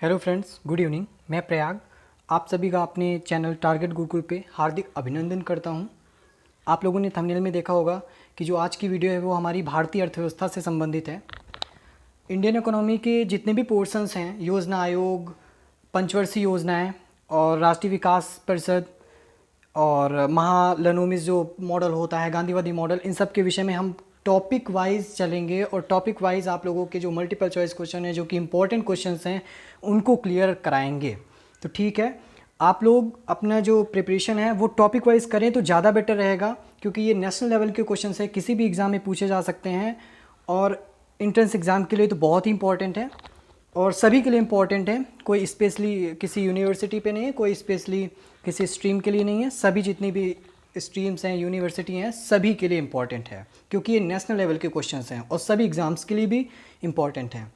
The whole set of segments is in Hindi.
Hello friends, good evening. मैं प्रयाग आप सभी का अपने चैनल टारगेट गुरुकुल पे हार्दिक अभिनंदन करता हूं। आप लोगों ने थंबनेल में देखा होगा कि जो आज की वीडियो है वो हमारी भारतीय अर्थव्यवस्था से संबंधित है। इंडियन इकोनॉमी के जितने भी पोर्शंस हैं, योजना आयोग, पंचवर्षीय योजनाएं और राष्ट्रीय विकास परिषद और महालनोमिस जो मॉडल होता है, गांधीवादी मॉडल, इन सब के विषय में हम टॉपिक वाइज चलेंगे और टॉपिक वाइज आप लोगों के जो मल्टीपल चॉइस क्वेश्चन हैं, जो कि इंपॉर्टेंट क्वेश्चंस हैं, उनको क्लियर कराएंगे। तो ठीक है, आप लोग अपना जो प्रिपरेशन है वो टॉपिक वाइज करें तो ज़्यादा बेटर रहेगा, क्योंकि ये नेशनल लेवल के क्वेश्चंस हैं, किसी भी एग्ज़ाम में पूछे जा सकते हैं और एंट्रेंस एग्ज़ाम के लिए तो बहुत ही इंपॉर्टेंट है और सभी के लिए इम्पॉर्टेंट है। कोई स्पेशली किसी यूनिवर्सिटी पे नहीं है, कोई स्पेशली किसी स्ट्रीम के लिए नहीं है। सभी जितनी भी स्ट्रीम्स हैं, यूनिवर्सिटी हैं, सभी के लिए इम्पॉर्टेंट है, क्योंकि ये नेशनल लेवल के क्वेश्चंस हैं और सभी एग्ज़ाम्स के लिए भी इम्पॉर्टेंट हैं।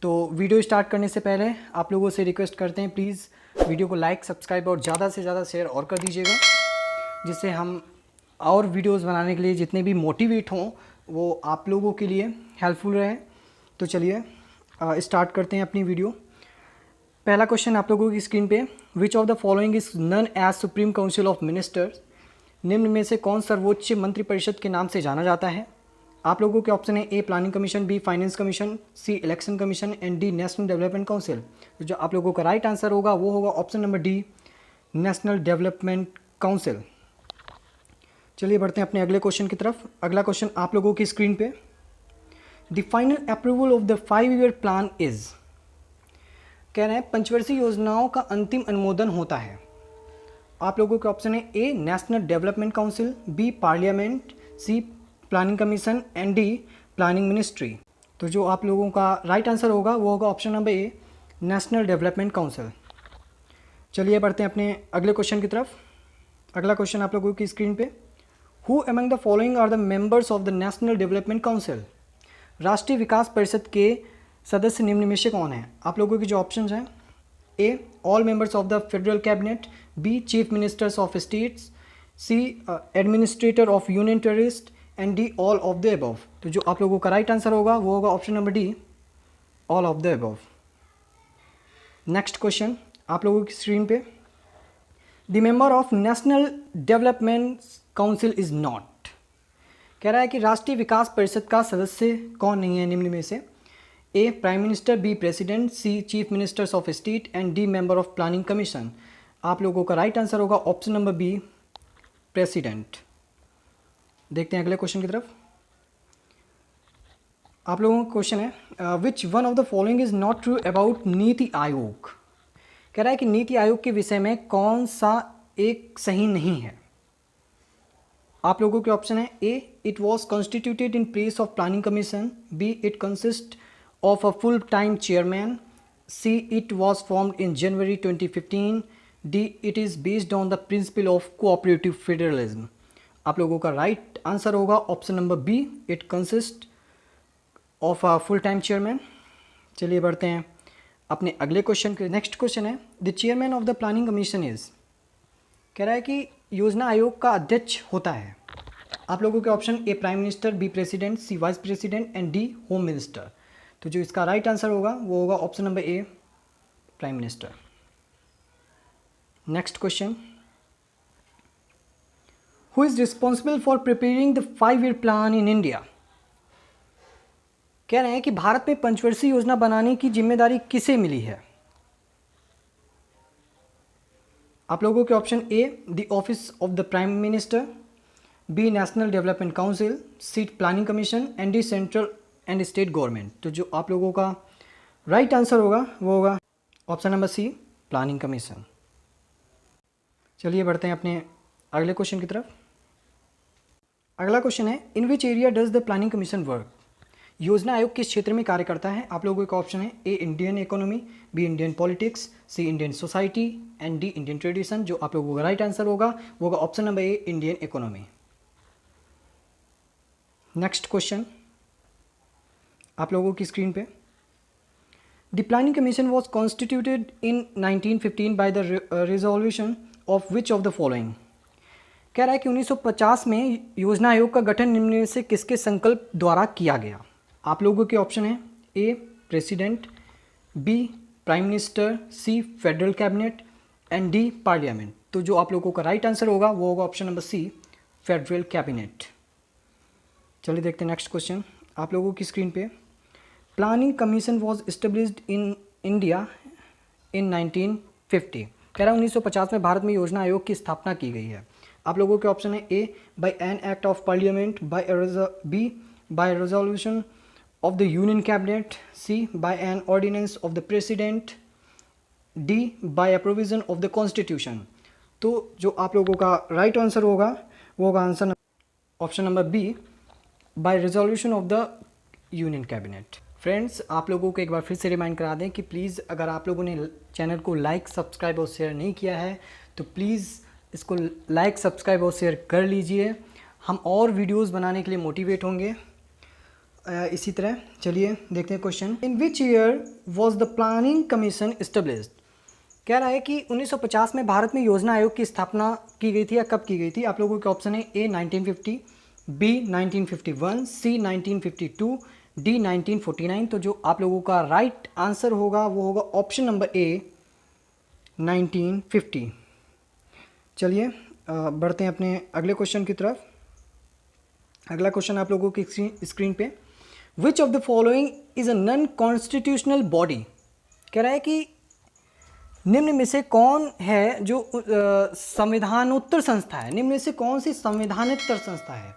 तो वीडियो स्टार्ट करने से पहले आप लोगों से रिक्वेस्ट करते हैं, प्लीज़ वीडियो को लाइक, सब्सक्राइब और ज़्यादा से ज़्यादा शेयर और कर दीजिएगा, जिससे हम और वीडियोज़ बनाने के लिए जितने भी मोटिवेट हों वो आप लोगों के लिए हेल्पफुल रहे। तो चलिए स्टार्ट करते हैं अपनी वीडियो। पहला क्वेश्चन आप लोगों की स्क्रीन पे, which of the following is none as supreme council of ministers. निम्न में से कौन सर्वोच्च मंत्रिपरिषद के नाम से जाना जाता है। आप लोगों के ऑप्शन है A planning commission, B finance commission, C election commission and D national development council. तो जो आप लोगों का राइट आंसर होगा वो होगा option number D, national development council. चलिए बढ़ते हैं अपने अगले क्वेश्चन की तरफ। अगला क्वेश्चन आप लोगों की स्क्रीन पे, the final approval of the 5 year plan is. कह रहे हैं पंचवर्षीय योजनाओं का अंतिम अनुमोदन होता है। आप लोगों के ऑप्शन है A national development council, B parliament, C planning commission and D planning ministry. तो जो आप लोगों का राइट आंसर होगा वो होगा ऑप्शन नंबर ए, नेशनल डेवलपमेंट काउंसिल। चलिए बढ़ते हैं अपने अगले क्वेश्चन की तरफ। अगला क्वेश्चन आप लोगों की स्क्रीन पे, who among the following are the members of the national development council. राष्ट्रीय विकास परिषद के सदस्य निम्न में से कौन है। आप लोगों की जो ऑप्शन हैं, A all members of the federal cabinet, B chief ministers of states, C administrator of union territory and D all of the above. तो जो आप लोगों का राइट आंसर होगा वो होगा option number D, all of the above. Next question आप लोगों की स्क्रीन पे, the member of national development council is not. कह रहा है कि राष्ट्रीय विकास परिषद का सदस्य कौन नहीं है निम्न में से। A prime minister, B president, C chief ministers of state and D member of planning commission. आप लोगों का राइट आंसर होगा ऑप्शन नंबर बी, प्रेसिडेंट। देखते हैं अगले क्वेश्चन की तरफ। आप लोगों का क्वेश्चन है, which one of the following is not true about NITI Aayog. कह रहा है कि नीति आयोग के विषय में कौन सा एक सही नहीं है। आप लोगों के ऑप्शन है A it was constituted in place of planning commission, B it consist of a full-time chairman, C it was formed in January 2015, D it is based on the principle of cooperative federalism। आप लोगों का राइट आंसर होगा option number B, it consist of a full time chairman. चलिए बढ़ते हैं अपने अगले क्वेश्चन के। नेक्स्ट क्वेश्चन है, the chairman of the planning commission is. कह रहा है कि योजना आयोग का अध्यक्ष होता है। आप लोगों के option A prime minister, B president, C vice president and D home minister. तो जो इसका राइट आंसर होगा वो होगा option number A, prime minister. Next question, who is responsible for preparing the 5 year plan in India. कह रहे हैं कि भारत में पंचवर्षीय योजना बनाने की जिम्मेदारी किसे मिली है। आप लोगों के option A the office of the prime minister, B national development council, C planning commission and D central and state government. तो जो आप लोगों का राइट आंसर होगा वो होगा option number C, planning commission. चलिए बढ़ते हैं अपने अगले क्वेश्चन की तरफ। अगला क्वेश्चन है, in which area does the planning commission work. योजना आयोग किस क्षेत्र में कार्य करता है। आप लोगों का ऑप्शन है A Indian economy, B Indian politics, C Indian society and D Indian tradition. जो आप लोगों का राइट आंसर होगा वो होगा option number A, Indian economy. Next question आप लोगों की स्क्रीन पे, the planning commission was constituted in 1915 by the resolution of which of the following. कह रहा है कि 1950 में योजना आयोग का गठन निम्न में से किसके संकल्प द्वारा किया गया। आप लोगों के ऑप्शन है A president, B prime minister, C federal cabinet and D parliament. तो जो आप लोगों का राइट आंसर होगा वो होगा option number C federal cabinet. चलिए देखते हैं नेक्स्ट क्वेश्चन आप लोगों की स्क्रीन पे। Planning commission was established in India in 1950। कह रहा है 1950 में भारत में योजना आयोग की स्थापना की गई है। आप लोगों के ऑप्शन है A by an act of parliament, B by resolution of the union cabinet, C by an ordinance of the president, D by a provision of the constitution. तो जो आप लोगों का राइट आंसर होगा वो होगा answer option number B by resolution of the union cabinet. Friends, आप लोगों को एक बार फिर से रिमाइंड करा दें कि प्लीज़ अगर आप लोगों ने चैनल को लाइक, सब्सक्राइब और शेयर नहीं किया है तो प्लीज़ इसको लाइक, सब्सक्राइब और शेयर कर लीजिए। हम और वीडियोस बनाने के लिए मोटिवेट होंगे। इसी तरह चलिए देखते हैं question. In which year was the planning commission established. कह रहा है कि 1950 में भारत में योजना आयोग की स्थापना की गई थी या कब की गई थी। आप लोगों के ऑप्शन है ए 1950, बी 1951, सी 1952, डी 1949। तो जो आप लोगों का राइट आंसर होगा वो होगा ऑप्शन नंबर ए 1950। चलिए बढ़ते हैं अपने अगले क्वेश्चन की तरफ। अगला क्वेश्चन आप लोगों की स्क्रीन पे। Which of the following is a non constitutional body. कह रहा है कि निम्न में से कौन है जो संविधानोत्तर संस्था है। निम्न में से कौन सी संविधानोत्तर संस्था है।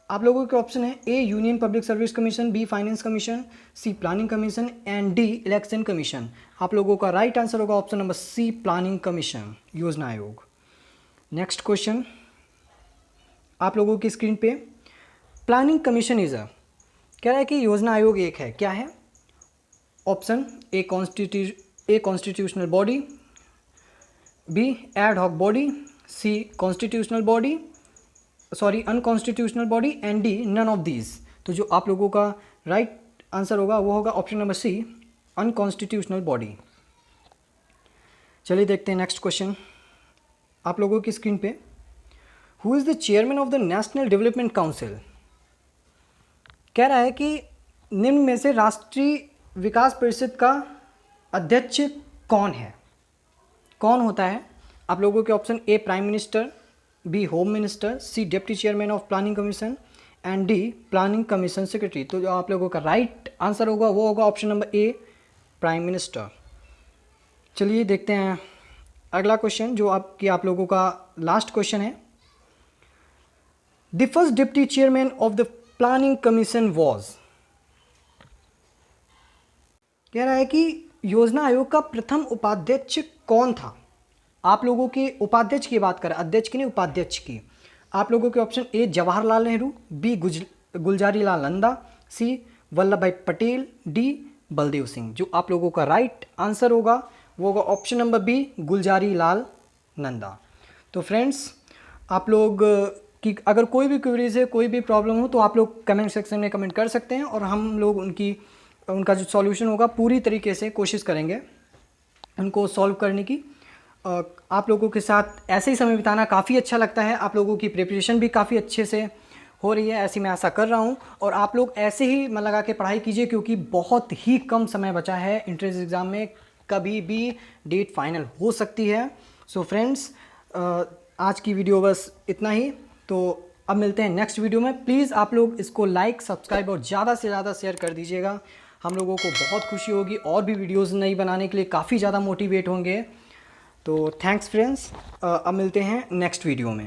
आप लोगों के ऑप्शन है A union public service commission, B finance commission, C planning commission and D election commission. आप लोगों का राइट आंसर होगा option number C planning commission, योजना आयोग। नेक्स्ट क्वेश्चन आप लोगों की स्क्रीन पे। प्लानिंग कमीशन इज अ, कह रहा है कि योजना आयोग एक है, क्या है। Option A constitutional body, B ad hoc body, C constitutional body, sorry unconstitutional body and D none of these. तो जो आप लोगों का राइट आंसर होगा वो होगा option number C unconstitutional body. चलिए देखते हैं नेक्स्ट क्वेश्चन आप लोगों की स्क्रीन पे। Who is the chairman of the national development council. कह रहा है कि निम्न में से राष्ट्रीय विकास परिषद का अध्यक्ष कौन है, कौन होता है। आप लोगों के option A prime minister, B home minister, C deputy chairman of planning commission and D planning commission secretary. तो जो आप लोगों का राइट आंसर होगा वो होगा option number A prime minister. चलिए देखते हैं अगला क्वेश्चन जो आप लोगों का लास्ट क्वेश्चन है। The first deputy chairman of the planning commission was. कह रहा है कि योजना आयोग का प्रथम उपाध्यक्ष कौन था। आप लोगों के उपाध्यक्ष की बात करें, अध्यक्ष की नहीं उपाध्यक्ष की। आप लोगों के option A Jawaharlal Nehru, B Gulzari Lal Nanda, C Vallabh Bhai Patel, D Baldev Singh. जो आप लोगों का राइट आंसर होगा वो होगा option number B Gulzari Lal Nanda. तो फ्रेंड्स, आप लोग की अगर कोई भी क्वेरीज है, कोई भी प्रॉब्लम हो तो आप लोग कमेंट सेक्शन में कमेंट कर सकते हैं और हम लोग उनका जो सॉल्यूशन होगा पूरी तरीके से कोशिश करेंगे उनको सॉल्व करने की। आप लोगों के साथ ऐसे ही समय बिताना काफ़ी अच्छा लगता है। आप लोगों की प्रिपरेशन भी काफ़ी अच्छे से हो रही है, ऐसी मैं आशा कर रहा हूँ। और आप लोग ऐसे ही मन लगा के पढ़ाई कीजिए क्योंकि बहुत ही कम समय बचा है एंट्रेंस एग्ज़ाम में, कभी भी डेट फाइनल हो सकती है। सो फ्रेंड्स, आज की वीडियो बस इतना ही। तो अब मिलते हैं नेक्स्ट वीडियो में। प्लीज़ आप लोग इसको लाइक, सब्सक्राइब और ज़्यादा से ज़्यादा शेयर कर दीजिएगा। हम लोगों को बहुत खुशी होगी और भी वीडियोज़ नई बनाने के लिए काफ़ी ज़्यादा मोटिवेट होंगे। तो थैंक्स फ्रेंड्स, अब मिलते हैं नेक्स्ट वीडियो में।